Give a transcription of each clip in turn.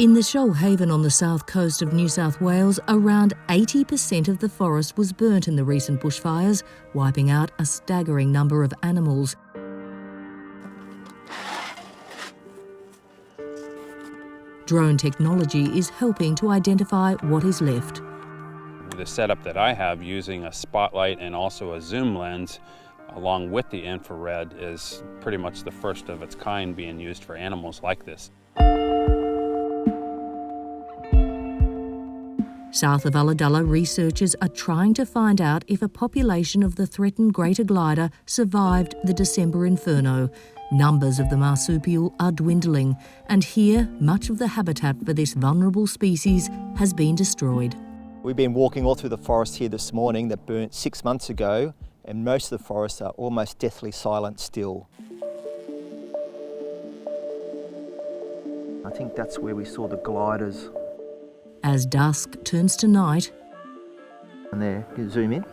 In the Shoalhaven on the south coast of New South Wales, around 80% of the forest was burnt in the recent bushfires, wiping out a staggering number of animals. Drone technology is helping to identify what is left. The setup that I have using a spotlight and also a zoom lens along with the infrared is pretty much the first of its kind being used for animals like this. South of Ulladulla, researchers are trying to find out if a population of the threatened greater glider survived the December inferno. Numbers of the marsupial are dwindling, and here much of the habitat for this vulnerable species has been destroyed. We've been walking all through the forest here this morning that burnt 6 months ago, and most of the forests are almost deathly silent still. I think that's where we saw the gliders. As dusk turns to night, And there, you zoom in.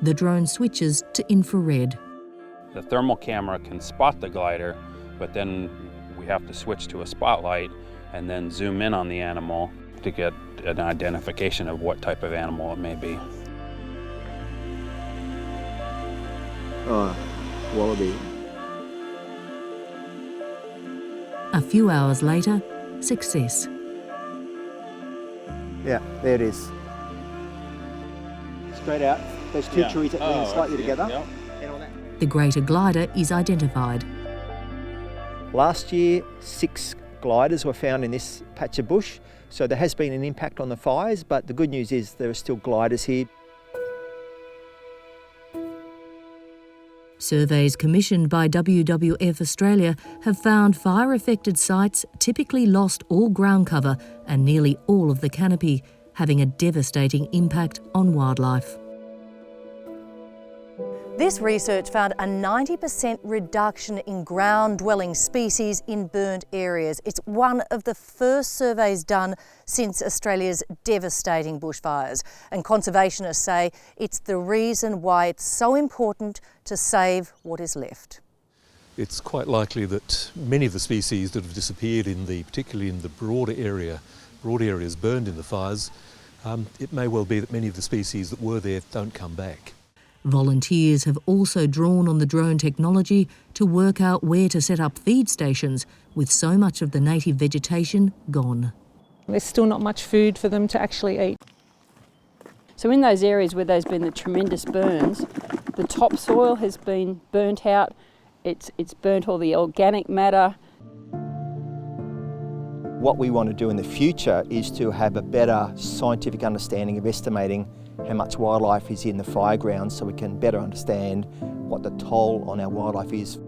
the drone switches to infrared. The thermal camera can spot the glider, but then we have to switch to a spotlight and then zoom in on the animal to get an identification of what type of animal it may be. Oh, Wallaby. A few hours later, success. Yeah, there it is. Straight out. Those two trees that lean slightly together. And on that. The greater glider is identified. Last year, 6 gliders were found in this patch of bush, so there has been an impact on the fires, but the good news is there are still gliders here. Surveys commissioned by WWF Australia have found fire-affected sites typically lost all ground cover and nearly all of the canopy, having a devastating impact on wildlife. This research found a 90% reduction in ground-dwelling species in burnt areas. It's one of the first surveys done since Australia's devastating bushfires. And conservationists say it's the reason why it's so important to save what is left. It's quite likely that many of the species that have disappeared particularly in the broad areas burned in the fires, it may well be that many of the species that were there don't come back. Volunteers have also drawn on the drone technology to work out where to set up feed stations, with so much of the native vegetation gone. There's still not much food for them to actually eat. So in those areas where there's been the tremendous burns, the topsoil has been burnt out, it's burnt all the organic matter. What we want to do in the future is to have a better scientific understanding of estimating how much wildlife is in the fire ground so we can better understand what the toll on our wildlife is.